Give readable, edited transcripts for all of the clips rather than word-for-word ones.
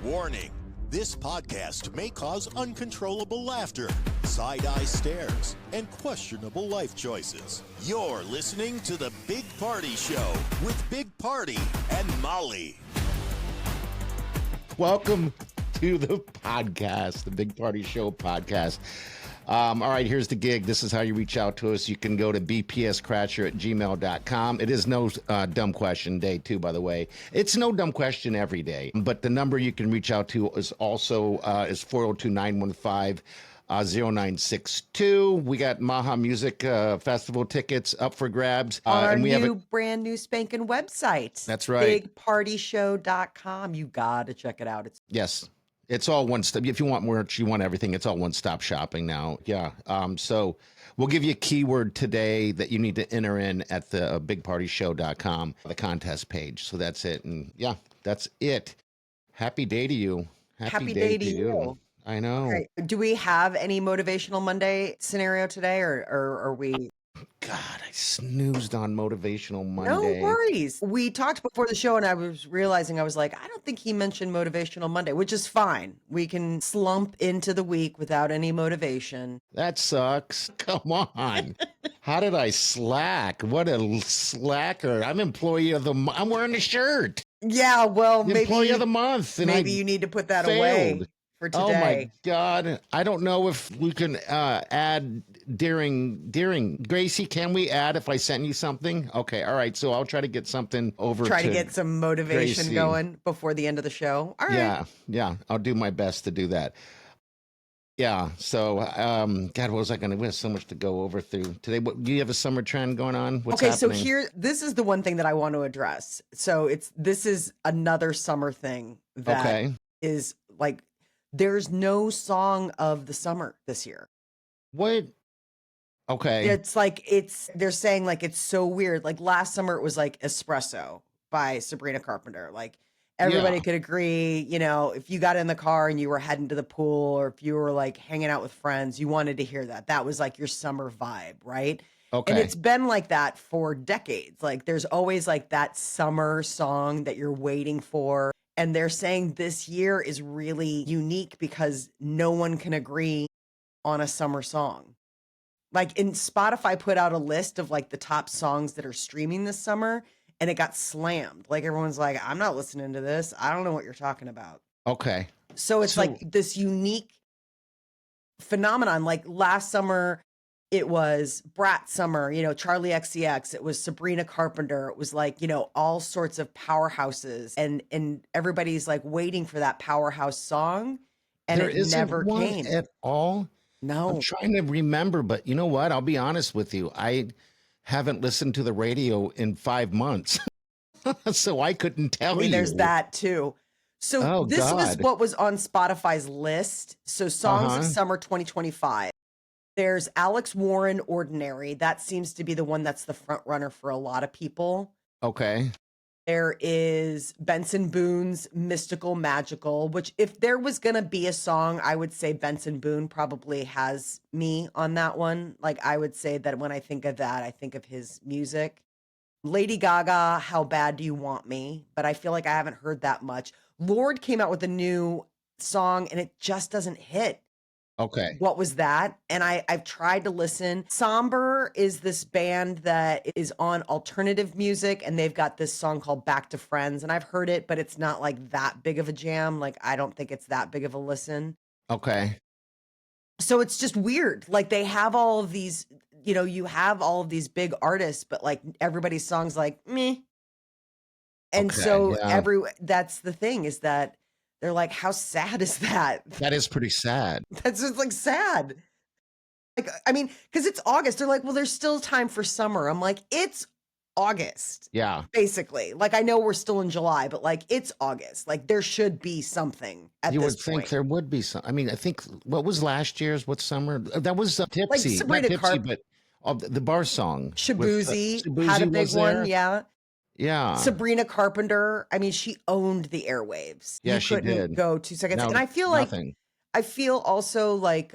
Warning, this podcast may cause uncontrollable laughter, side-eye stares, and questionable life choices. You're listening to The Big Party Show with Big Party and Molly. Welcome to the podcast, the Big Party Show podcast. All right, here's the gig. This is how you reach out to us. You can go to bpscratcher@gmail.com. It is no dumb question day, too, by the way. It's no dumb question every day. But the number you can reach out to is also is 402-915-0962. We got Maha Music Festival tickets up for grabs. Our and we have brand new spanking website. That's right. BigPartyShow.com. You got to check it out. Yes. It's all one stop. If you want merch, you want everything, it's all one-stop shopping now. Yeah. So we'll give you a keyword today that you need to enter in at the bigpartyshow.com, the contest page. So that's it. And yeah, that's it. Happy day to you. Happy day to you. I know. Okay. Do we have any Motivational Monday scenario today, or are we? God, I snoozed on Motivational Monday. No worries. We talked before the show and I was realizing, I was like, I don't think he mentioned Motivational Monday, which is fine. We can slump into the week without any motivation. That sucks. Come on. How did I slack? What a slacker. I'm employee of the month. I'm wearing a shirt. Yeah, well, The maybe employee of the month. And maybe I you need to put that failed. away for today. Oh my God. I don't know if we can add during Gracie, can we add if I sent you something? Okay. All right. So I'll try to get something over Try to get some motivation Gracie going before the end of the show. All right. Yeah. I'll do my best to do that. Yeah. So, God, what was I going to? We have so much to go over through today. What, do you have a summer trend going on? What's happening? So this is the one thing that I want to address. So this is another summer thing that is like, there's no song of the summer this year. What? Okay. It's like, they're saying like, it's so weird. Like last summer it was like Espresso by Sabrina Carpenter. Like everybody could agree, you know, if you got in the car and you were heading to the pool, or if you were like hanging out with friends, you wanted to hear that. That was like your summer vibe, right? Okay. And it's been like that for decades. Like there's always like that summer song that you're waiting for. And they're saying this year is really unique because no one can agree on a summer song. Like Spotify put out a list of like the top songs that are streaming this summer, and it got slammed. Like everyone's like, I'm not listening to this. I don't know what you're talking about. Okay. So it's like this unique phenomenon. Like last summer, it was Brat Summer, you know, Charlie XCX. It was Sabrina Carpenter. It was like, you know, all sorts of powerhouses, and everybody's like waiting for that powerhouse song, and There it isn't never one came at all. No. I'm trying to remember, but you know what? I'll be honest with you. I haven't listened to the radio in 5 months, so I couldn't tell you. There's that too. So this was what was on Spotify's list. So songs of summer 2025. There's Alex Warren, Ordinary. That seems to be the one that's the front runner for a lot of people. Okay. There is Benson Boone's Mystical Magical, which if there was going to be a song, I would say Benson Boone probably has me on that one. Like I would say that when I think of that, I think of his music. Lady Gaga, How Bad Do You Want Me? But I feel like I haven't heard that much. Lorde came out with a new song and it just doesn't hit. Okay. What was that? And I've tried to listen. Somber is this band that is on alternative music, and they've got this song called Back to Friends, and I've heard it, but it's not like that big of a jam. Like I don't think it's that big of a listen. Okay. So it's just weird. Like they have all of these, you know, you have all of these big artists, but like everybody's songs like meh. And that's the thing, is that they're like, how sad is that? That is pretty sad. That's just like sad. Like, I mean, because it's August. They're like, well, there's still time for summer. I'm like, it's August. Yeah. Basically. Like, I know we're still in July, but like, it's August. Like, there should be something at you this would think there would be some. I mean, I think, what was last year's? What summer? That was Tipsy. Like Sabrina Not Tipsy, but the bar song. Shabuzi had a big one. Yeah. Yeah. Sabrina Carpenter. I mean, she owned the airwaves. Yeah, she couldn't go 2 seconds. No, and I feel like, nothing. I feel also like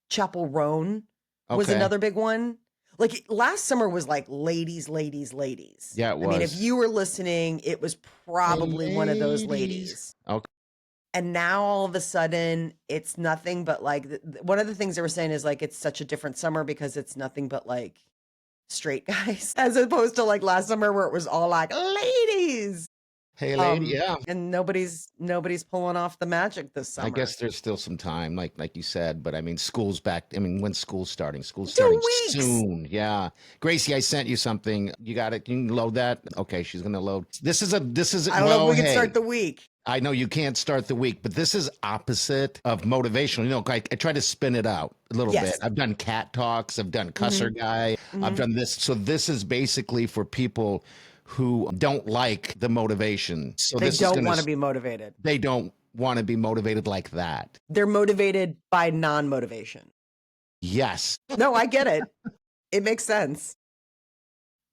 Chapel Roan was another big one. Like last summer was like ladies. Yeah, it was. I mean, if you were listening, it was probably one of those ladies. Okay. And now all of a sudden, it's nothing but like one of the things they were saying is like it's such a different summer because it's nothing but like straight guys, as opposed to like last summer where it was all like ladies. Hey, lady. Yeah. And nobody's pulling off the magic this I summer. guess there's still some time, like you said, but I mean, school's back. I mean, when's school starting? School's 2 starting weeks. soon. Yeah. Gracie, I sent you something. You got it. You can load that. Okay, she's gonna load. This is I don't know if well, we can hey, start the week. I know you can't start the week, but this is opposite of motivational. You know, I try to spin it out a little Yes. bit. I've done cat talks. I've done cusser guy. I've done this. So this is basically for people who don't like the motivation. So They this is don't gonna want to be motivated. they don't want to be motivated like that. They're motivated by non-motivation. Yes. No, I get it. It makes sense.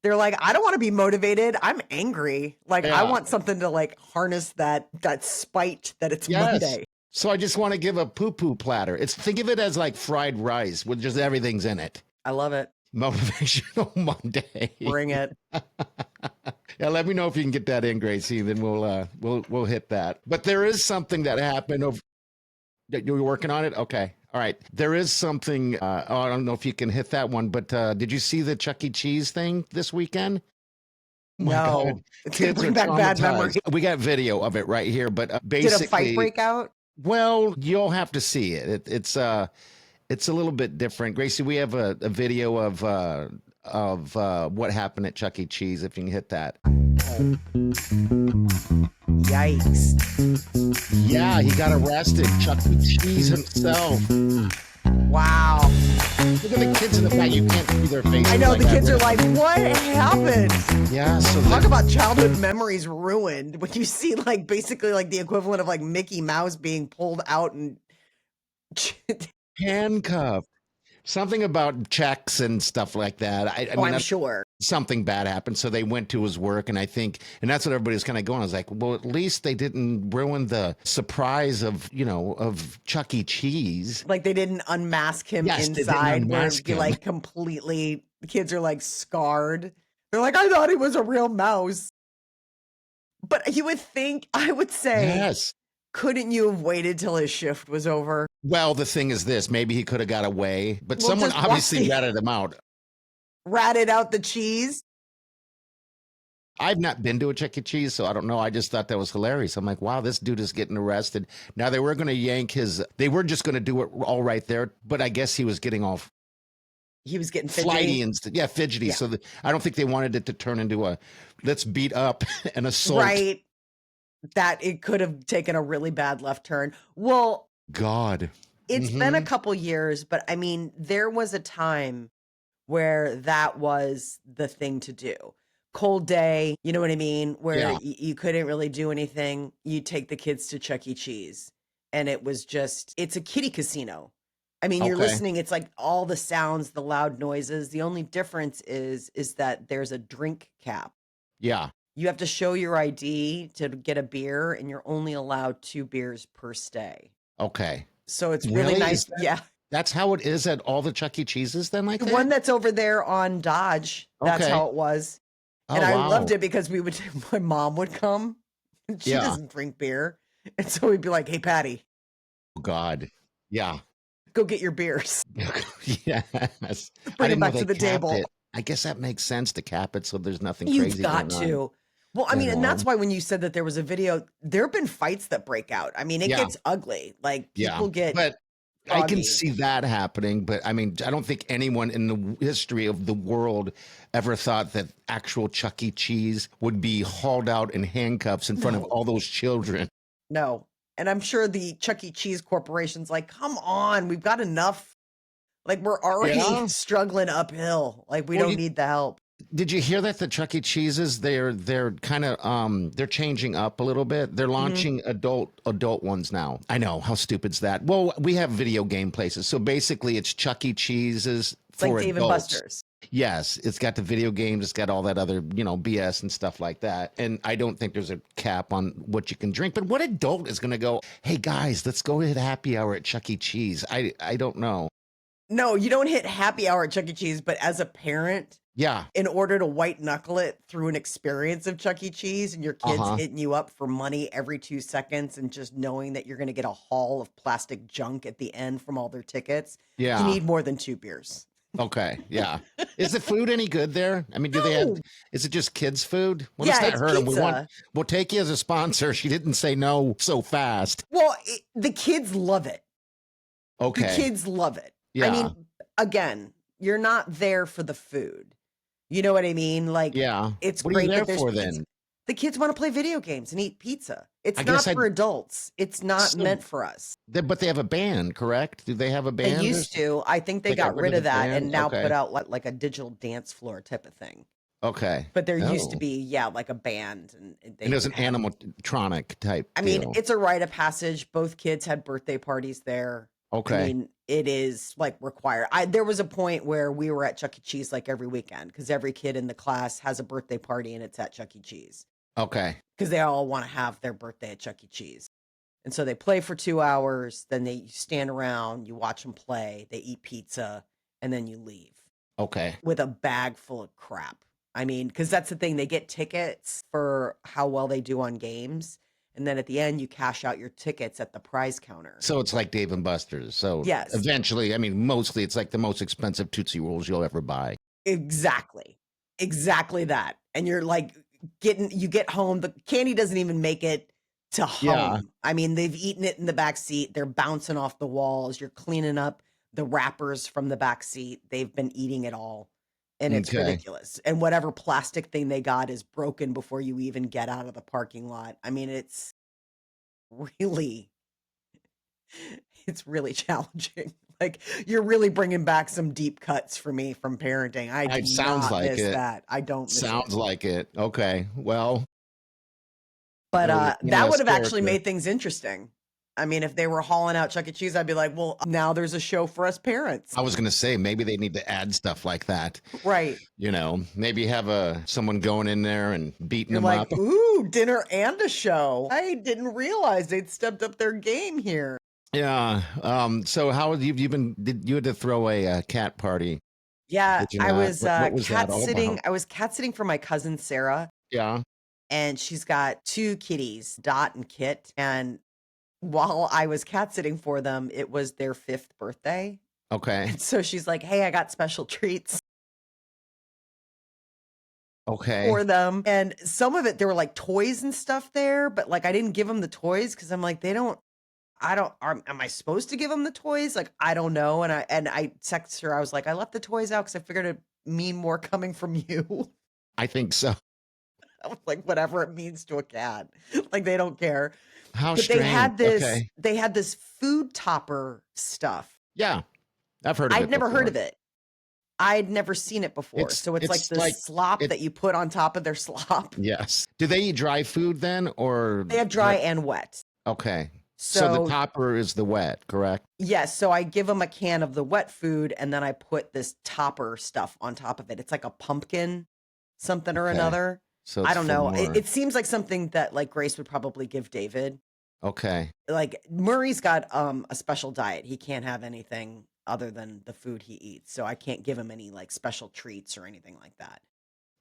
They're like, I don't want to be motivated. I'm angry. Like I Yeah. want something to like harness that spite that it's Yes. Monday. So I just want to give a poo-poo platter. Think of it as like fried rice with just everything's in it. I love it. Motivational Monday. Bring it. Yeah, let me know if you can get that in, Gracie. Then we'll hit that. But there is something that happened over. You're working on it? Okay. All right. There is something. I don't know if you can hit that one, but did you see the Chuck E. Cheese thing this weekend? Oh my No. God. It's gonna Kids bring are back bad memories. traumatized. We got video of it right here, but Did basically, a fight break out? well, you'll have to see it. It's a little bit different. Gracie, we have a video of what happened at Chuck E. Cheese. If you can hit that. Yikes. Yeah, he got arrested. Chuck E. Cheese himself. Wow. Look at the kids in the back. You can't see their faces. I know like the kids that. are like, what happened? Yeah, so Talk about childhood memories ruined when you see like basically like the equivalent of like Mickey Mouse being pulled out and handcuffed. Something about checks and stuff like that. I oh, mean, I'm sure. something bad happened. So they went to his work, and I think, and that's what everybody's kind of going. I was like, well, at least they didn't ruin the surprise of, of Chuck E. Cheese. Like they didn't unmask him Yes, they didn't inside where unmask it'd be him. like completely, the kids are like scarred. They're like, I thought he was a real mouse. But you would think, I would say, Yes. couldn't you have waited till his shift was over? Well, the thing is this, maybe he could have got away, but Well, someone just obviously watch ratted him out. Ratted out the cheese? I've not been to a Chuck E. Cheese, so I don't know. I just thought that was hilarious. I'm like, wow, this dude is getting arrested. Now they were going to yank they were just going to do it all right there, but I guess he was getting all He was getting flighty fidgety. and yeah, fidgety. Yeah. So I don't think they wanted it to turn into a let's beat up and assault. Right. That it could have taken a really bad left turn. Well, God. it's been a couple years, but I mean, there was a time where that was the thing to do. Cold day, you know what I mean? Where Yeah. you couldn't really do anything. You take the kids to Chuck E. Cheese. And it was just, it's a kiddie casino. I mean, you're Okay. listening, it's like all the sounds, the loud noises. The only difference is that there's a drink cap. Yeah. You have to show your ID to get a beer, and you're only allowed 2 beers per stay. Okay. So it's really Really? nice. Is that- Yeah. That's how it is at all the Chuck E. Cheeses then, like The that? one that's over there on Dodge, that's Okay. how it was. Oh, And I wow. loved it because my mom would come, and she Yeah. doesn't drink beer. And so we'd be like, hey, Patty, Oh, God. Yeah. go get your beers. Yes. I Bring didn't them know back to they the capped table. it. I guess that makes sense to cap it so there's nothing You've crazy got going on. to. Well, I You mean, and that's know? why when you said that there was a video, there have been fights that break out. I mean, it Yeah. gets ugly. Like Yeah. people get But I can froggy. see that happening, but I mean, I don't think anyone in the history of the world ever thought that actual Chuck E. Cheese would be hauled out in handcuffs in front of No. all those children. No. And I'm sure the Chuck E. Cheese Corporation's like, come on, we've got enough. Like we're already Yeah. struggling uphill. Like we Well, don't need the help. Did you hear that the Chuck E. Cheeses they're kind of they're changing up a little bit. They're launching adult ones now. I know, how stupid's that? Well, we have video game places, so basically it's Chuck E. Cheese's It's like for Dave and adults. Buster's. Yes, it's got the video games, it's got all that other, BS and stuff like that. And I don't think there's a cap on what you can drink. But what adult is going to go, hey guys, let's go hit happy hour at Chuck E. Cheese? I don't know. No, you don't hit happy hour at Chuck E. Cheese, but as a parent, Yeah. in order to white knuckle it through an experience of Chuck E. Cheese, and your kids Uh-huh. hitting you up for money every 2 seconds and just knowing that you're going to get a haul of plastic junk at the end from all their tickets, you Yeah. need more than 2 beers. Okay. Yeah. Is the food any good there? I mean, do they have, No. is it just kids' food? Well, let's Yeah, not it's hurt them. pizza. We'll take you as a sponsor. She didn't say no so fast. Well, the kids love it. The Okay. kids love it. I Yeah. mean, again, you're not there for the food. You know what I mean? Like, Yeah. it's What are you great there that there's for pizza. then? The kids want to play video games and eat pizza. It's I not guess I, for adults. It's not so, meant for us. but they have a band, correct? Do they have a They band? used to. I think they They got got rid rid of of the that band? and now put Okay. out like a digital dance floor type of thing. Okay. But there used to Oh. be, yeah, like a band, and they And it was would an have. animatronic type I mean, deal. it's a rite of passage. Both kids had birthday parties there. I Okay. mean, it is like required. There was a point where we were at Chuck E. Cheese like every weekend because every kid in the class has a birthday party and it's at Chuck E. Cheese Okay. because they all want to have their birthday at Chuck E. Cheese. And so they play for 2 hours, then they stand around, you watch them play, they eat pizza, and then you leave Okay. with a bag full of crap. I mean, because that's the thing, they get tickets for how well they do on games. And then at the end, you cash out your tickets at the prize counter. So it's like Dave and Buster's. So Yes. eventually, I mean, mostly it's like the most expensive Tootsie Rolls you'll ever buy. Exactly. Exactly that. And you're like you get home, the candy doesn't even make it to home. Yeah. I mean, they've eaten it in the back seat. They're bouncing off the walls. You're cleaning up the wrappers from the back seat. They've been eating it all. And it's Okay. ridiculous. And whatever plastic thing they got is broken before you even get out of the parking lot. I mean, it's really challenging. Like, you're really bringing back some deep cuts for me from parenting. I do It sounds not like miss it. that. I don't miss it. Sounds like it. Okay. Well, But you're a that would have character. actually made things interesting. I mean, if they were hauling out Chuck E. Cheese, I'd be like, well, now there's a show for us parents. I was going to say maybe they need to add stuff like that. Right. You know, maybe have someone going in there and beating You're them like, up. ooh, dinner and a show. I didn't realize they'd stepped up their game here. Yeah. So how have you been? You had to throw a cat party? Yeah, Did you I not? was What was cat that all sitting. about? I was cat sitting for my cousin Sarah, Yeah. and she's got 2 kitties, Dot and Kit. And while I was cat sitting for them, it was their 5th birthday. Okay. And so she's like, hey, I got special treats Okay. for them. And some of it, there were like toys and stuff there, but like I didn't give them the toys because I'm like, am I supposed to give them the toys? Like, I don't know. And I texted her, I was like, I left the toys out because I figured it'd mean more coming from you. I think so. I was like, whatever it means to a cat. Like, they don't care. How But strange. Okay. they had this food topper stuff. Yeah. I've heard of it I'd never heard before. of it. I'd never seen it before. So it's like the slop that you put on top of their slop. Yes. Do they eat dry food then, or They have dry and wet. Okay. So the topper is the wet, correct? Yes. So I give them a can of the wet food, and then I put this topper stuff on top of it. It's like a pumpkin something or Okay. another. So I it's don't for know. more. It seems like something that like Grace would probably give David. Okay. Like Murray's got a special diet. He can't have anything other than the food he eats. So I can't give him any like special treats or anything like that.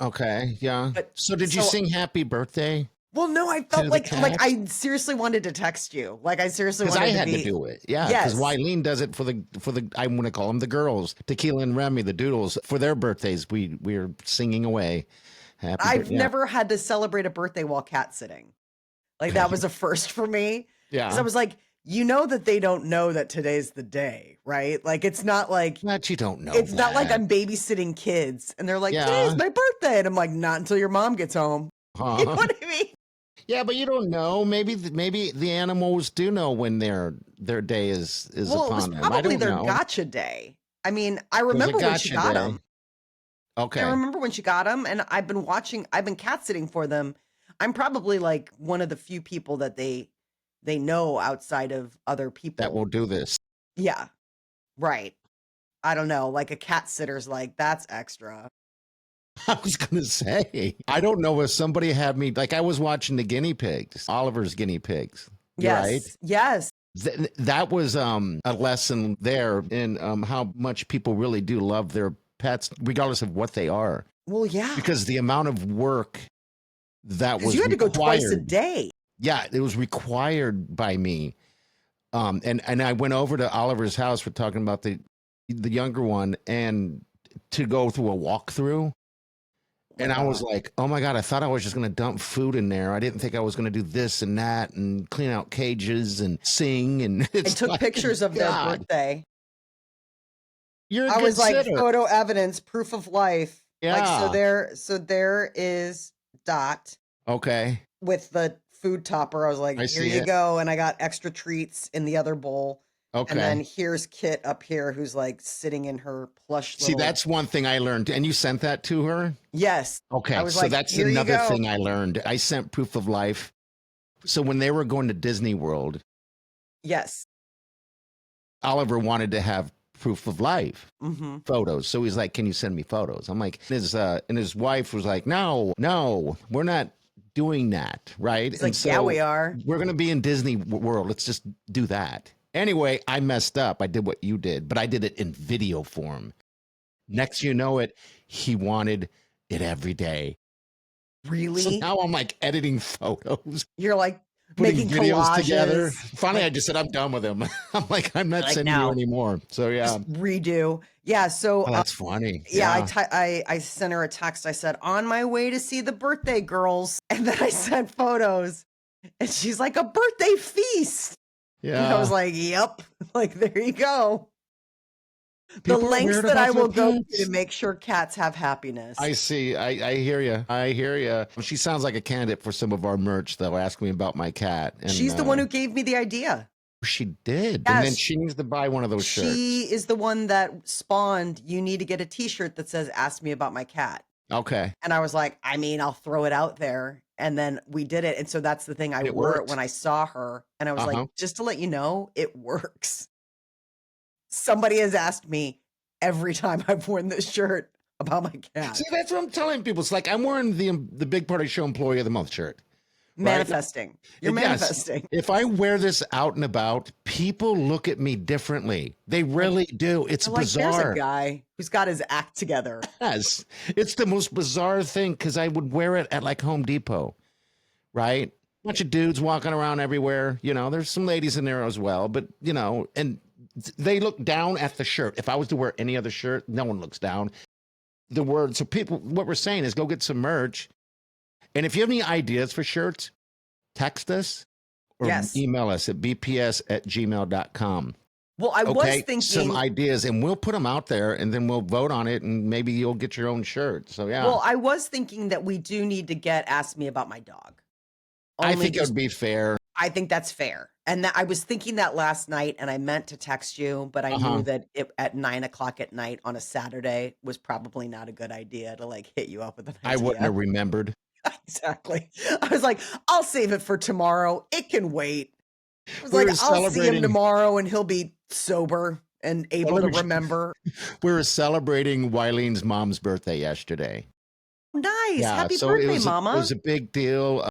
Okay. Yeah. But So did you sing happy birthday? Well, no, I felt the like cat? I seriously wanted to text you. Like I seriously Because wanted I had to to be. do it. Yeah. Because Yes. Wileen does it for the I want to call them the girls, Tequila and Remy, the Doodles, for their birthdays. We're singing away. Happy I've birthday. never had to celebrate a birthday while cat sitting. Like that was a first for me. Yeah. Because I was like, you know that they don't know that today's the day, right? Like it's not like But you don't know. it's not like that. I'm babysitting kids and they're like, Yeah. today's my birthday. And I'm like, not until your mom gets home. You know Huh? what I mean? Yeah, but you don't know. Maybe the animals do know when their day is Well, it was upon them. I probably don't their know. gotcha day. I mean, I It was a remember when she gotcha got day. them. Okay. I remember when she got them, and I've been cat sitting for them. I'm probably like one of the few people that they know outside of other people. That will do this. Yeah, right. I don't know. Like a cat sitter's like, that's extra. I was gonna say, I don't know if somebody had me like I was watching the guinea pigs, Oliver's guinea pigs. Yes. Right? Yes. That was a lesson there in how much people really do love their pets, regardless of what they are, Well, yeah. because the amount of work that Because was you had to go twice a required. day. Yeah, it was required by me. And I went over to Oliver's house. We're talking about the younger one, and to go through a walkthrough. Oh And my I was God. like, oh my God, I thought I was just going to dump food in there. I didn't think I was going to do this and that and clean out cages and sing. And I it's took like, pictures of their God, birthday. you're a I good was like, sitter. photo evidence, proof of life. Like, Yeah. so there is Dot Okay. with the food topper. I was like, I here see you it. go. And I got extra treats in the other bowl. And then Okay. here's Kit up here who's like sitting in her plush See, little. that's one thing I learned. And you sent that to her? Yes. I Okay. was So like, that's here you another go. thing I learned. I sent proof of life. So when they were going to Disney World, Yes. Oliver wanted to have proof of life Mm-hmm. photos. So he's like, can you send me photos? I'm like, and his wife was like, no, we're not doing that. Right. He's And like, yeah, we are. we're going to be in Disney World. Let's just do that. Anyway, I messed up. I did what you did, but I did it in video form. Next, you know it, he wanted it every day. So Really? now I'm like editing photos, You're like putting making videos collages. together. Finally, Like, I just said, I'm done with him. I'm like, I'm not like, sending you no, anymore. So yeah. just redo. Yeah. So Oh, that's funny. yeah, Yeah. I sent her a text. I said, on my way to see the birthday girls. And then I sent photos. And she's like, a birthday feast. And I was Yeah. like, yep. Like, there you go. People The are lengths weird that I about their will go pets. to make sure cats have happiness. I see. I hear you. I hear you. She sounds like a candidate for some of our merch, though. Ask me about my cat. And She's the one who gave me the idea. she did. And then Yes. she needs to buy one of those shirts. She is the one that spawned, you need to get a t-shirt that says, ask me about my cat. Okay. And I was like, I mean, I'll throw it out there. And then we did it. And so that's the thing. I It wore it worked. when I saw her. And I was like, Uh-huh. just to let you know, it works. Somebody has asked me every time I've worn this shirt about my cat. See, that's what I'm telling people. It's like I'm wearing the Big Party Show Employee of the Month shirt. Right? Manifesting. You're Yes. manifesting. If I wear this out and about, people look at me differently. They really do. It's They're like, there's bizarre. a guy who's got his act together. Yes. It's the most bizarre thing because I would wear it at like Home Depot, right? Bunch of dudes walking around everywhere. You know, there's some ladies in there as well, but you know, and they look down at the shirt. If I was to wear any other shirt, no one looks down. So people, what we're saying is go get some merch. And if you have any ideas for shirts, text us or Yes. email us at bps@gmail.com. Well, I was Okay, thinking some ideas, and we'll put them out there, and then we'll vote on it, and maybe you'll get your own shirt. So yeah, well, I was thinking that we do need to get Ask Me About My Dog. I Only think it would be fair. I think that's fair. And I was thinking that last night, and I meant to text you, but I knew that at 9 o'clock at night on a Saturday was probably not a good idea to like hit you up with an I wouldn't idea. have remembered. Exactly. I was like, I'll save it for tomorrow. It can wait. I was We like, were I'll see him celebrating- tomorrow and he'll be sober and able Well, to we should- remember. We were celebrating Wileen's mom's birthday yesterday. Nice. Happy so birthday, it was Mama. it was a big deal.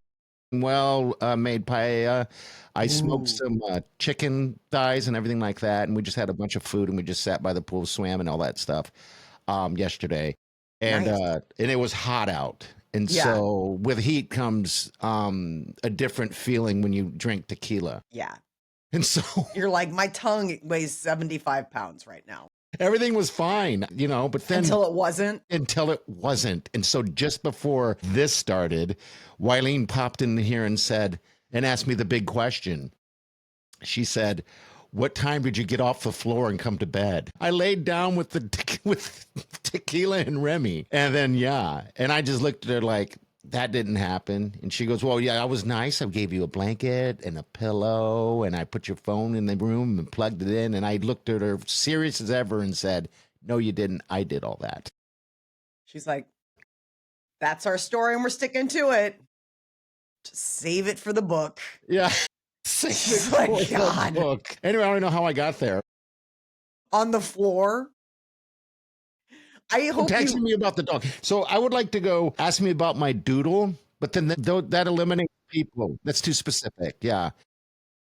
Made paella. I smoked Ooh. some chicken thighs and everything like that, and we just had a bunch of food, and we just sat by the pool, swam, and all that stuff yesterday. And Nice. and it was hot out, and Yeah. so with heat comes a different feeling when you drink tequila. Yeah. And so You're like, my tongue weighs 75 pounds right now. everything was fine, you know, but then Until it wasn't. until it wasn't. And so just before this started, Wileen popped in here and asked me the big question. She said, "What time did you get off the floor and come to bed?" I laid down with with tequila and Remy. And then, and I just looked at her like, that didn't happen. And she goes, "Well, yeah, I was nice. I gave you a blanket and a pillow, and I put your phone in the room and plugged it in." And I looked at her serious as ever and said, "No, you didn't. I did all that." She's like, that's our story and we're sticking to it. Just save it for the book. Yeah. She's like, God. Book. Anyway, I don't know how I got there. On the floor. I hope Texting you me about the dog. So I would like to go ask me about my doodle, but then that eliminates people. That's too specific. Yeah.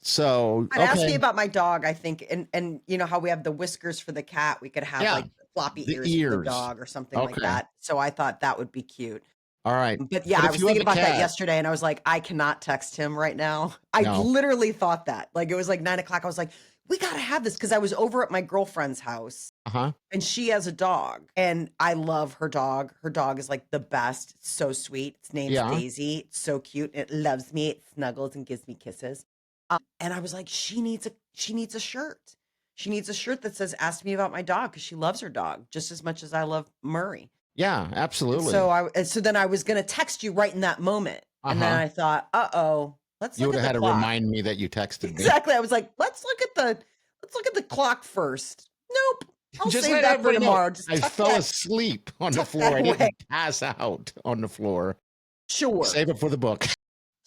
So I'd ask me about my dog, I think, and you know how we have the whiskers for the cat. We could have Yeah. like floppy The ears for the ears. dog or something like Okay. that. So I thought that would be cute. All right. But yeah, But I if was you have thinking a about that cat, yesterday and I was like, I cannot text him right now. I no. literally thought that. Like it was like 9 o'clock. I was like, we got to have this because I was over at my girlfriend's house Uh-huh. and she has a dog and I love her dog. Her dog is like the best. It's so sweet. Its name's Yeah. Daisy. It's so cute. It loves me. It snuggles and gives me kisses. And I was like, she needs a shirt. She needs a shirt that says "Ask me about my dog" because she loves her dog just as much as I love Murray. Yeah, And absolutely. so then I was gonna text you right in that moment, and then Uh-huh. I thought, uh-oh, let's You look would at have the had to clock. remind me that you texted me. Exactly. I was like, let's look at the clock first. Nope. I'll Just save let that for everybody know tomorrow. Just I fell asleep on the tuck floor. that I away. didn't pass out on the floor. Sure. Save it for the book.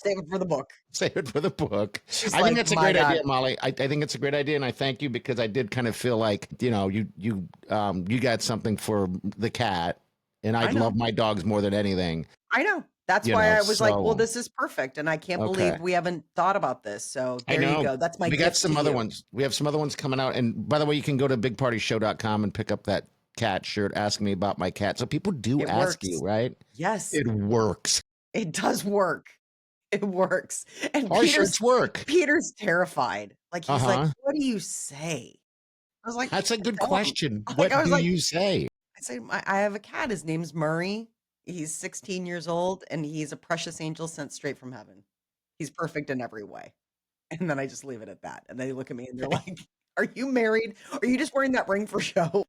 Save it for the book. Save it for the book. She's I think like, that's a my great idea, God. Molly. I think it's a great idea, and I thank you because I did kind of feel like, you got something for the cat, and I I love know. my dogs more than anything. I know. That's why I was like, well, So this is perfect. And I can't okay. believe we haven't thought about this. So I there you know. go. That's my We got gift to some other you. ones. We have some other ones coming out. And by the way, you can go to bigpartyshow.com and pick up that cat shirt. Ask me about my cat. So people do It ask you, works. right? Yes, It works. it does work. It works. And Our shirts work. Peter's terrified. Like he's like, Uh-huh. "What do you say?" I was like, "I That's a can't good tell him." question. Like What I was do like, you say? I say, I have a cat. His name's Murray. He's 16 years old, and he's a precious angel sent straight from heaven. He's perfect in every way." And then I just leave it at that. And they look at me and they're like, "Are you married? Are you just wearing that ring for show?"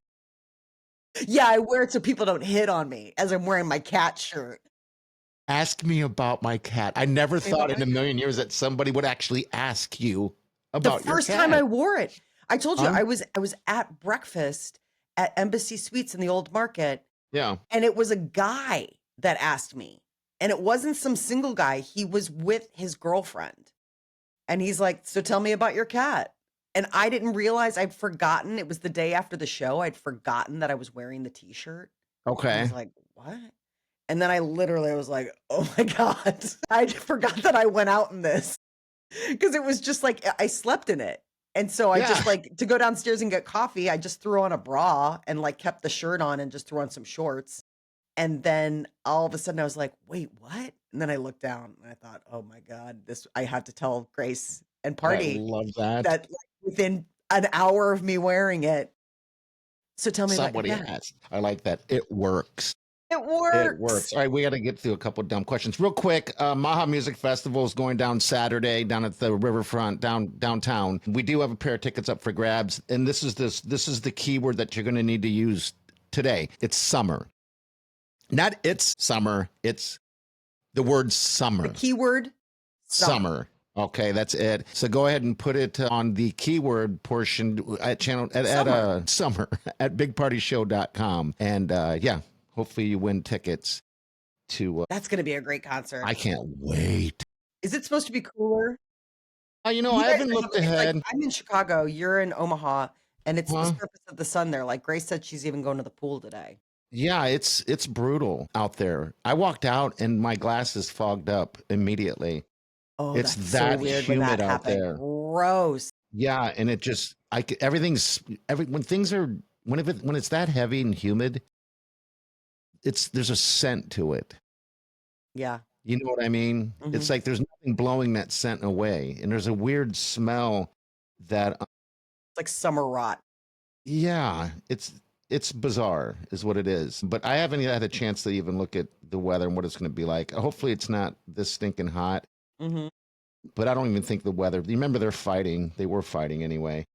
Yeah, I wear it so people don't hit on me as I'm wearing my cat shirt. Ask me about my cat. I never Ask me about thought my in a million years that somebody would actually ask you The about your first time I cat. wore it, I told you Huh? I was at breakfast at Embassy Suites in the Old Market, Yeah. and it was a guy that asked me, and it wasn't some single guy. He was with his girlfriend, and he's like, "So tell me about your cat." And I didn't realize I'd forgotten. It was the day after the show. I'd forgotten that I was wearing the t-shirt, and I was Okay. like, "What?" And then I literally was like, "Oh my God." I forgot that I went out in this. Because it was just like I slept in it. And so I Yeah. just like to go downstairs and get coffee, I just threw on a bra and like kept the shirt on and just threw on some shorts. And then all of a sudden I was like, wait, what? And then I looked down and I thought, oh my God, this I have to tell Grace and I Party love that. that like, within an hour of me wearing it. So tell me about your Somebody cat. asked. I like that. It works. It It works. works. All right, we got to get through a couple dumb questions real quick. Maha Music Festival is going down Saturday down at the riverfront downtown. We do have a pair of tickets up for grabs, and this is the keyword that you're going to need to use today. It's summer. Not it's summer. It's the word The summer. keyword summer. Summer. Okay, that's it. So go ahead and put it on the keyword portion at Summer. summer at bigpartyshow.com. And yeah, hopefully you win tickets to That's gonna be a great concert. I can't wait. Is it supposed to be cooler? You I guys haven't looked it's like ahead. I'm in Chicago, you're in Omaha, and it's the Huh? surface of the sun there. Like Grace said she's even going to the pool today. Yeah, it's brutal out there. I walked out and my glasses fogged up immediately. Oh, It's that's so that weird when that humid out happened. there. Gross. Yeah, and it just everything's when things are when it's that heavy and humid, there's a scent to it. Yeah. You know what I mean? It's Mhm. like there's nothing blowing that scent away, and there's a weird smell that It's like summer rot. yeah, it's bizarre is what it is. But I haven't had a chance to even look at the weather and what it's going to be like. Hopefully it's not this stinking hot, Mhm. but I don't even think the weather. You remember they're fighting. They were fighting anyway.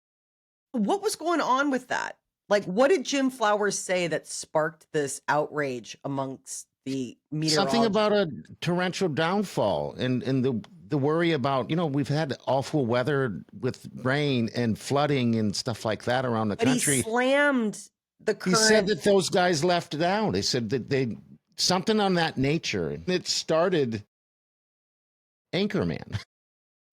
What was going on with that? Like, what did Jim Flowers say that sparked this outrage amongst the Something meteorologists? about a torrential downfall and the worry about, we've had awful weather with rain and flooding and stuff like that around the But he country. slammed the He said current. that those guys left it out. They said that they something on that nature. It started Anchorman.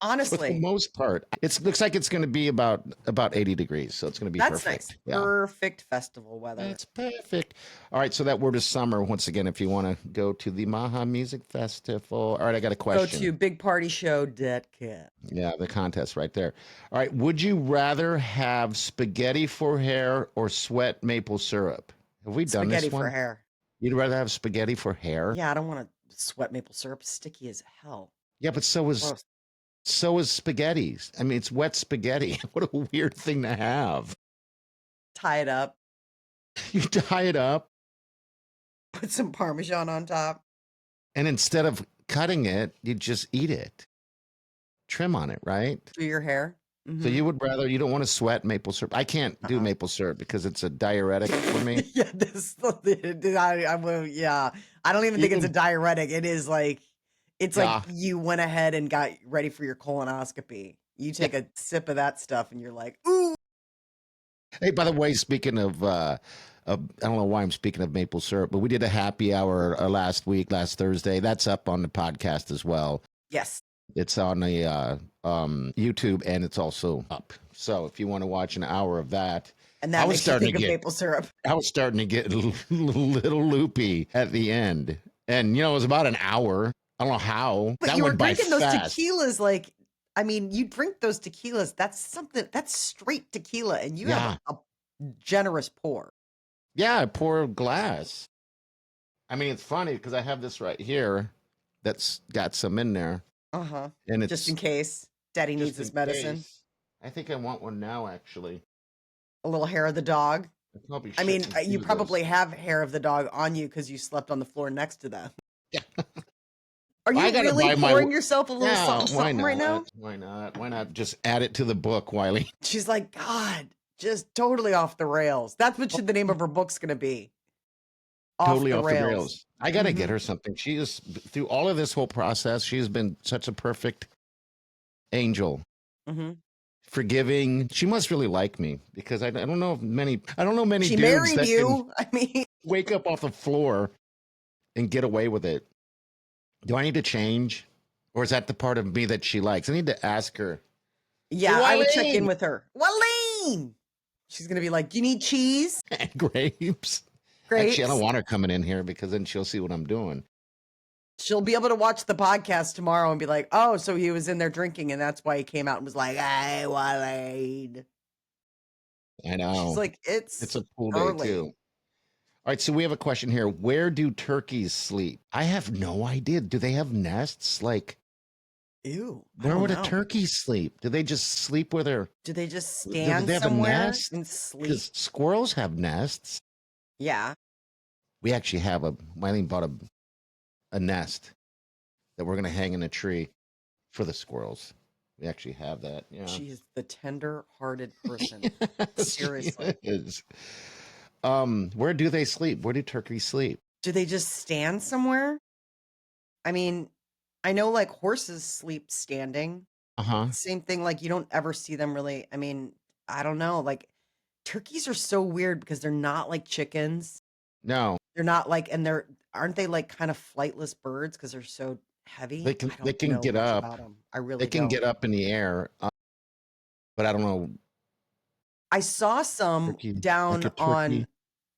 For the Honestly, most part, it looks like it's going to be about 80 degrees, so it's going to be that's nice. perfect. Yeah. Perfect festival weather. That's perfect. All right, so that word is summer. Once again, if you want to go to the Maha Music Festival. All right, I got a Go question. to bigpartyshow.com. Yeah, the contest right there. All right, would you rather have spaghetti for hair or sweat maple syrup? Have we done Spaghetti this for one? hair. You'd rather have spaghetti for hair? Yeah, I don't want to sweat maple syrup. Sticky as hell. Yeah, but Gross. so is spaghetti. I mean, it's wet spaghetti. What a weird thing to have. Tie it up. You tie it up, Put some Parmesan on top. and instead of cutting it, you just eat it. Trim on it, right? Do your hair. So you would rather, you don't want to sweat maple syrup. I can't do Uh-uh. maple syrup because it's a diuretic for me. Yeah, I will. Yeah, I don't even think it's a diuretic. It is like, it's like Yeah. you went ahead and got ready for your colonoscopy. You take a sip of that stuff, and you're like, ooh. Hey, by the way, speaking of, I don't know why I'm speaking of maple syrup, but we did a happy hour last Thursday. That's up on the podcast as well. Yes. It's on the YouTube, and it's also up. So if you want to watch an hour of that, And that makes you think of maple syrup. I was starting to get a little loopy at the end, and it was about an hour. I don't know how. But that you were went by drinking those fast. tequilas like, I mean, you drink those tequilas. That's straight tequila, and you have a generous pour. Yeah, I pour a glass. I mean, it's funny because I have this right here that's got some in there. Uh-huh. And it's just in case Daddy needs his medicine. Case. I think I want one now, actually. A little hair of the dog. I mean, you probably have hair of the dog on you because you slept on the floor next to them. Yeah. Are you really pouring yourself a little something right now? Why not? Why not just add it to the book, Wiley? She's like, God, just totally off the rails. That's what the name of her book's going to be. Totally off the rails. I got to get her something. She is, through all of this whole process, she has been such a perfect angel. Forgiving. She must really like me because I don't know many she dudes married that you. I mean, wake up off the floor and get away with it. Do I need to change, or is that the part of me that she likes? I need to ask her. Yeah, I would check in with her. Waleed! She's gonna be like, "You need cheese and grapes." Actually, I don't want her coming in here because then she'll see what I'm doing. She'll be able to watch the podcast tomorrow and be like, "Oh, so he was in there drinking, and that's why he came out and was like, hey, Waleed." I know. She's like, it's a cool early. day too. All right, so we have a question here. Where do turkeys sleep? I have no idea. Do they have nests? Like, ew. Where would a turkey sleep? Do they just sleep with their? Do they just stand do they have somewhere a nest? and sleep? Because squirrels have nests. Yeah. We actually have Mylene bought a nest that we're gonna hang in a tree for the squirrels. We actually have that. Yeah. She is the tender-hearted person. Yes, Seriously. she is. Where do they sleep? Where do turkeys sleep? Do they just stand somewhere? I mean, I know like horses sleep standing. Same thing. Like you don't ever see them really. I mean, I don't know. Like turkeys are so weird because they're not like chickens. No. They're not like, and aren't they like kind of flightless birds because they're so heavy? They can get up. About them. I really They can get up in the air, but I don't know. I saw some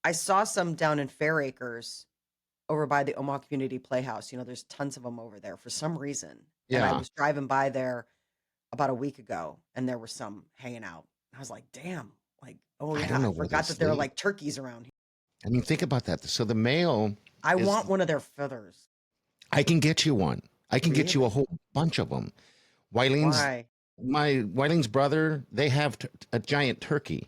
I saw some down in Fair Acres over by the Omaha Community Playhouse. There's tons of them over there for some reason. And I was driving by there about a week ago and there were some hanging out. I was like, damn, like, oh yeah, I forgot that there are like turkeys around here. I mean, think about that. So the male, I want one of their feathers. I can get you one. I can get you a whole bunch of them. Wileen's brother, they have a giant turkey.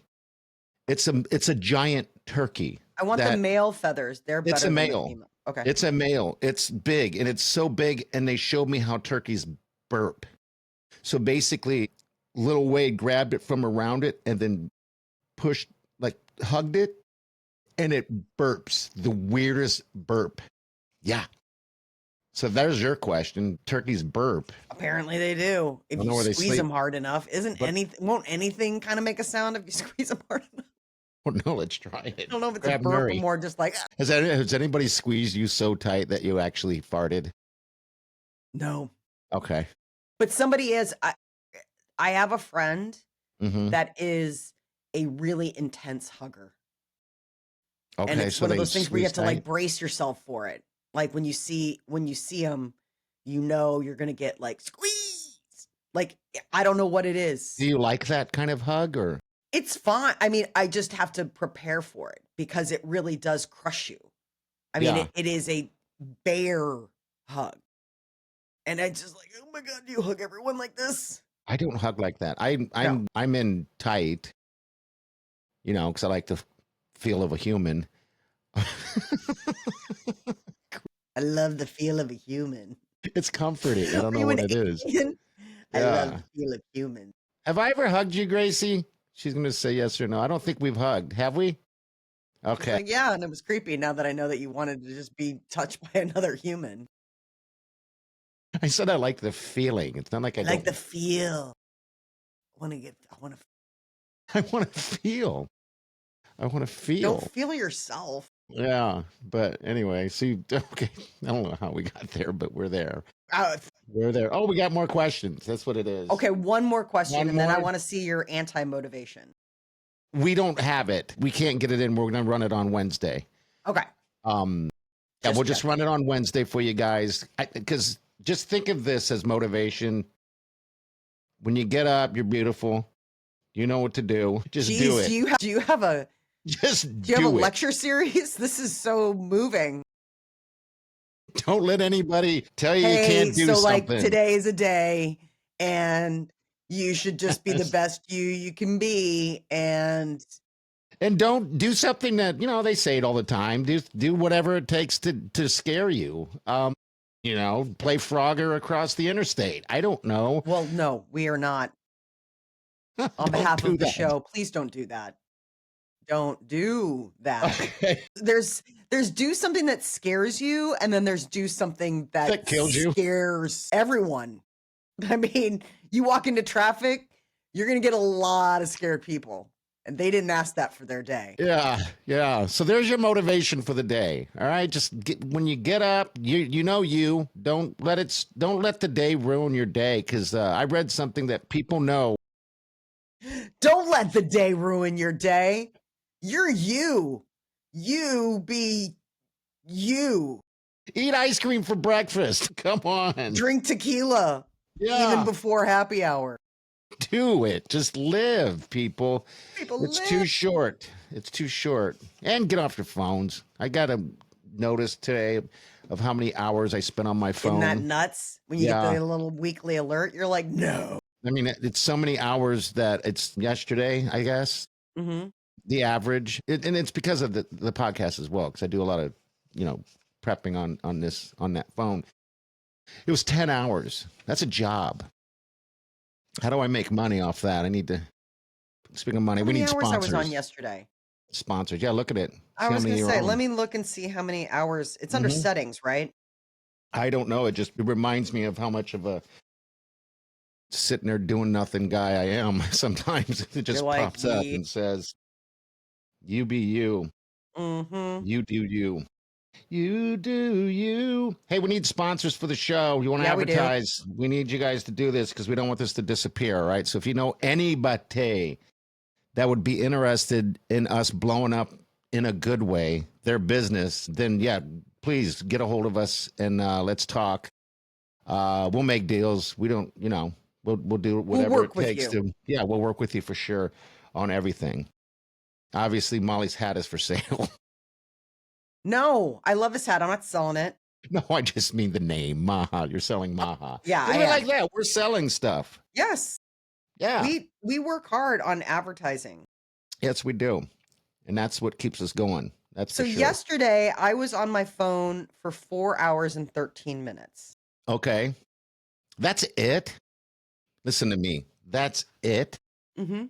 It's a giant turkey. I want the male feathers. They're better. It's a male. Than the female. Okay. It's a male. It's big, and it's so big, and they showed me how turkeys burp. So basically, little Wade grabbed it from around it and then hugged it, and it burps the weirdest burp. Yeah. So there's your question. Turkeys burp. Apparently they do. If you squeeze them hard enough, won't anything kind of make a sound if you squeeze them hard enough? Well, no, let's try it. I don't know if it's a burp or more just like. Has anybody squeezed you so tight that you actually farted? No. Okay. But somebody is I have a friend Hmm. that is a really intense hugger. And Okay, it's so one of they those things where you squeeze have to like tight. brace yourself for it. Like when you see them, you know you're gonna get like squeeze. Like I don't know what it Do is. you like that kind of hug or? It's fine. I mean, I just have to prepare for it because it really does crush you. I mean, Yeah, it is a bear hug. And I just like, oh my God, do you hug everyone like this? I don't hug like that. I'm No. I'm I'm in tight, because I like the feel of a human. I love the feel of a human. It's comforting. I Are don't know you what an it is. alien? I love Yeah. the feel of human. Have I ever hugged you, Gracie? She's going to say yes or no. I don't think we've hugged. Have we? She's Okay. like, yeah, and it was creepy now that I know that you wanted to just be touched by another human. I said I like the feeling. It's not like I I like the don't. feel. I want to I want to feel. I want to don't feel. feel yourself. Yeah. But anyway, see, okay. I don't know how we got there, but we're there. Uh, We're there. Oh, we got more questions. That's what it is. okay, one more question, One and then I more. want to see your anti-motivation. We don't have it. We can't get it in. We're going to run it on Wednesday. Okay, Um, yeah, just we'll just checking. run it on Wednesday for you guys. Because just think of this as motivation. When you get up, you're beautiful. You know what to do. Just do Geez, it. do you have a Just do you have a do it. lecture series? This is so moving. Don't let anybody tell you you Hey, can't do so like something. today is a day, and you should just be the Yes. best you can be, and And don't do something that, they say it all the time. Do whatever it takes to scare you. Play Frogger across the interstate. I don't know. well, no, we are not on Don't behalf do of the that. show. Please don't do that. Don't do that. Okay. There's do something that scares you, and then there's do something that That kills you. scares everyone. I mean, you walk into traffic, you're gonna get a lot of scared people, and they didn't ask that for their day. Yeah, yeah. So there's your motivation for the day. All right, when you get up, you don't let the day ruin your day. Because I read something that people know. Don't let the day ruin your day. You're you. You be you. Eat ice cream for breakfast. Come on. Drink tequila even Yeah, before happy hour. do it. Just live, people. People It's live too short. It's too short. And get off your phones. I got a notice today of how many hours I spent on my Isn't that phone. nuts? When you get Yeah. the little weekly alert, you're like, no. I mean, it's so many hours that it's yesterday, I guess, Mm-hmm. the average. And it's because of the podcast as well, because I do a lot of, you know, prepping on that phone. It was 10 hours. That's a job. How do I make money off that? I need to, speaking of money, How we many need hours I was on sponsors. yesterday? Sponsors. Yeah, look at it. I See how was many gonna you're say, let on. me look and see how many hours. It's under Hmm. settings, right? I don't know. It reminds me of how much of a sitting there doing nothing guy I am. Sometimes it You're just like, pops up yeah. and says, you be you. Mm-hmm. You do you. You do you. Hey, we need sponsors for the show. You want to Yeah, we do. advertise? We need you guys to do this because we don't want this to disappear, all right? So if you know anybody that would be interested in us blowing up in a good way, their business, then yeah, please get a hold of us and let's talk. We'll make deals. We don't, we'll do We'll whatever it work with takes you. to, yeah, we'll work with you for sure on everything. Obviously, Molly's hat is for sale. No, I love this hat. I'm not selling it. No, I just mean the name Maha. You're selling Maha. Yeah, I Think of it like am. that. We're selling stuff. Yes. Yeah. We work hard on advertising. Yes, we do. And that's what keeps us going. That's So for sure. yesterday I was on my phone for 4 hours and 13 minutes. Okay. That's it. Listen to me. That's it. Mm-hmm.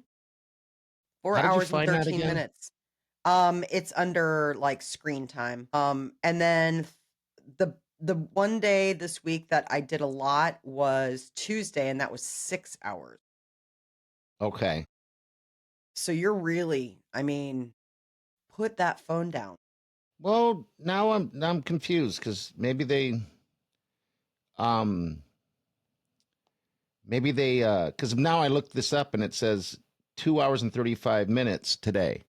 4 How did you hours and find that 13 again? minutes. It's under like screen time. And then the one day this week that I did a lot was Tuesday, and that was 6 hours. Okay. So you're really, I mean, put that phone down. Well, now I'm confused because maybe they um Maybe they, because now I looked this up and it says 2 hours and 35 minutes today.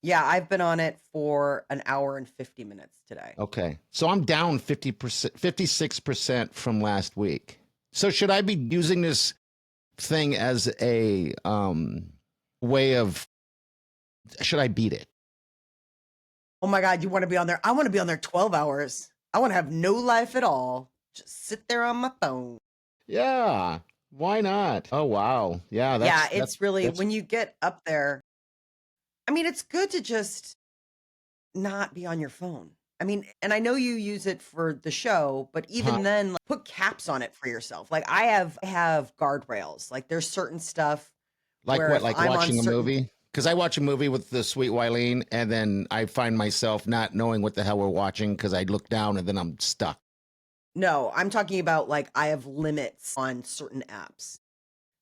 Yeah, I've been on it for an hour and 50 minutes today. Okay. So I'm down 50%, 56% from last week. So should I be using this thing as a way of, should I beat it? Oh my God, you want to be on there? I want to be on there 12 hours. I want to have no life at all. Just sit there on my phone. Yeah. Why not? Oh, wow. Yeah. It's really, when you get up there, I mean, it's good to just not be on your phone. I mean, and I know you use it for the show, but even then, like, put caps on it for yourself. Like I have guardrails. Like there's certain stuff like where what? if Like I'm on watching a certain, movie? Because I watch a movie with the sweet Wileen, and then I find myself not knowing what the hell we're watching because I look down and then I'm stuck. no, I'm talking about like I have limits on certain apps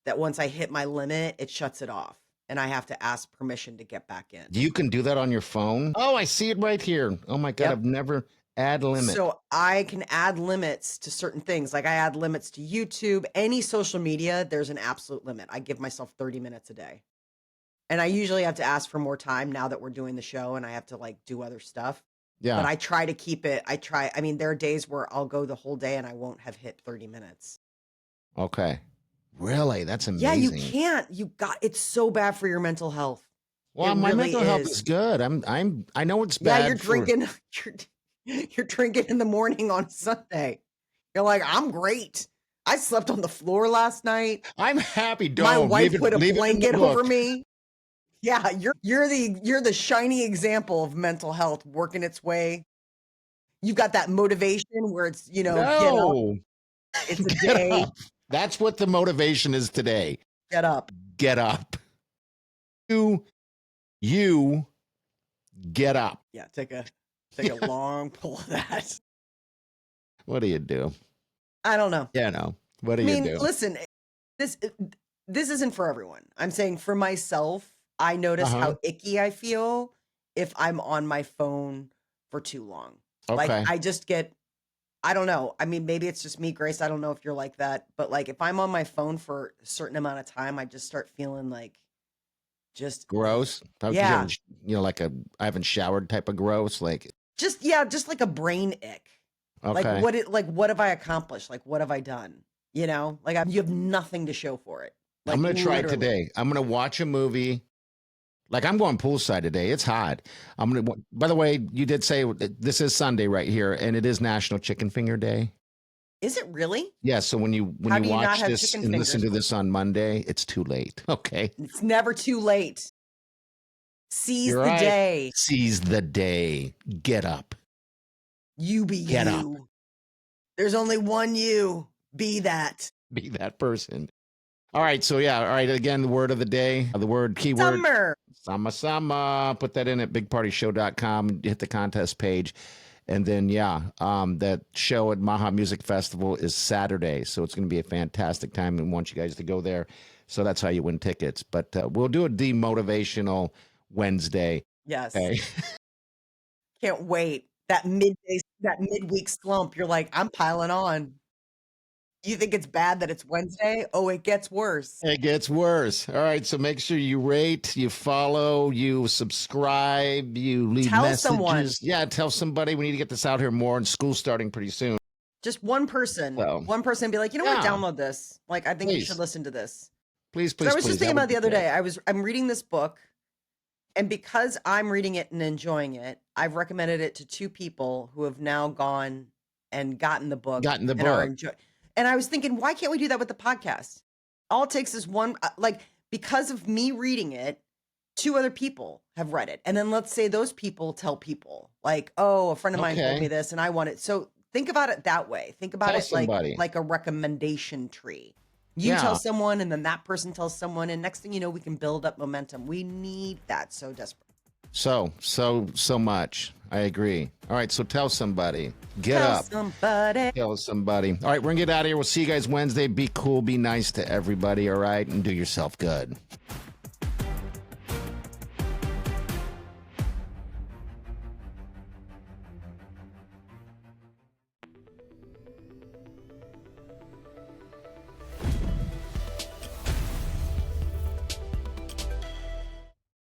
that once I hit my limit, it shuts it off and I have to ask permission to get back in. You can do that on your phone? Oh, I see it right here. Oh my God, Yep. I've never add limit. So I can add limits to certain things. Like I add limits to YouTube, any social media, there's an absolute limit. I give myself 30 minutes a day. And I usually have to ask for more time now that we're doing the show and I have to like do other stuff. Yeah. But I try to keep it. I mean, there are days where I'll go the whole day and I won't have hit 30 minutes. Okay. Really? That's amazing. Yeah, you can't. It's so bad for your mental health. Well, my mental health is good. I know it's bad. Yeah, you're drinking. You're drinking in the morning on Sunday. You're like, I'm great. I slept on the floor last night. I'm happy. My wife put a blanket over me. Yeah, you're the shiny example of mental health working its way. You've got that motivation where it's, get up. It's a day. Up. That's what the motivation is today. Get up. Get up. You get up. Yeah, take a long pull of that. What do you do? I don't know. Yeah, no. What do you do? Listen, this isn't for everyone. I'm saying for myself, I notice how icky I feel if I'm on my phone for too long. Okay. Like I just get, I don't know. I mean, maybe it's just me, Grace. I don't know if you're like that, but like if I'm on my phone for a certain amount of time, I just start feeling like just gross. Yeah. Like I haven't showered type of gross. Like just like a brain ick. Okay. What have I accomplished? Like, what have I done? You have nothing to show for it. Like, I'm going to try it today. I'm going to watch a movie. Like I'm going poolside today. It's hot. By the way, you did say this is Sunday right here, and it is National Chicken Finger Day. Is it really? Yeah. So when you watch this and listen to this on Monday, it's too late. Okay. It's never too late. Seize the day. Seize the day. Get up. You be Get you. up. There's only one you. Be that. Be that person. All right. So yeah. All right. Again, the word of the day. The word keyword. Summer. Sama. Put that in at bigpartyshow.com. Hit the contest page. And then, that show at Maha Music Festival is Saturday. So it's going to be a fantastic time and want you guys to go there. So that's how you win tickets. But we'll do a demotivational Wednesday. Yes. Okay. Can't wait. That midweek slump. You're like, I'm piling on. You think it's bad that it's Wednesday? Oh, it gets worse. It gets worse. All right. So make sure you rate, you follow, you subscribe, you leave messages. Someone. Yeah, tell somebody. We need to get this out here more, and school's starting pretty soon. Just one person. So, one person be like, you know what? Download this. Like, I think you should listen to this. Please. I was just thinking about the other day. I'm reading this book, and because I'm reading it and enjoying it, I've recommended it to two people who have now gone and gotten the book. And I was thinking, why can't we do that with the podcast? All it takes is one, because of me reading it, two other people have read it. And then let's say those people tell people like, oh, a friend of mine told me this and I want it. So think about it that way. Think about it like a recommendation tree. You tell someone and then that person tells someone. And next thing you know, we can build up momentum. We need that so desperately. So much. I agree. All right, so tell somebody. Tell somebody. All right, we're going to get out of here. We'll see you guys Wednesday. Be cool, be nice to everybody, all right? And do yourself good.